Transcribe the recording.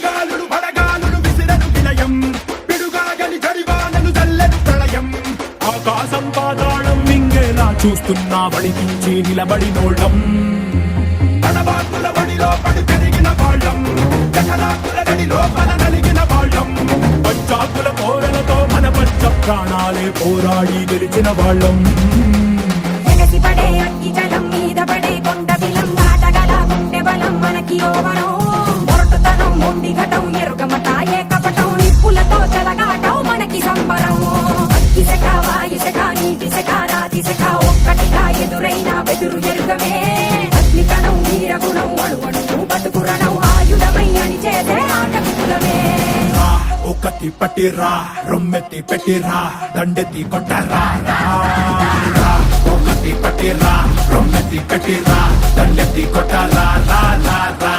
చలిగాలులు పడగాలులు విసిరను విలయం పిడుగాగలి జడివానలు చల్లెను ప్రళయం ఆకాశం పాతాళం మింగేలా చూస్తున్నా వడికించి నిలబడినోళ్ళం తడబాకుల వడిలో పడి పెరిగిన వాళ్ళం జఠరాకుల గడిలో మన నలిగిన వాళ్ళం పంచాకుల కోరలతో మన పంచ ప్రాణాలే పోరాడి గెలిచిన వాళ్ళం పడే అగ్గి జలం మీద పడే కొండ బిలం దాటగల గుండె బలం మనకి ఓవరం మొరటుతనం మొండి ఘటం ఎరుగమట ఏకపటం నిప్పులతో చెలగాటం మనకి సంబరం అగ్గిసెక వాయుసెక నీటిసెక రాతిసెక ఒక్కటిగా ఎదురైన బెదురు ఎరుగమే అగ్నికణం వీరగుణం అడుగడుగు బతుకురణం ఆయుధమై అని చేసే ఆటకులమే ఒకటి పట్టిరా రొమ్మెత్తి పెట్టిరా దండెత్తి కొట్టరా ఒకటి పట్టిరా రొమ్మెత్తి పెట్టిరా దండెత్తి కొట్టరా రా రా రా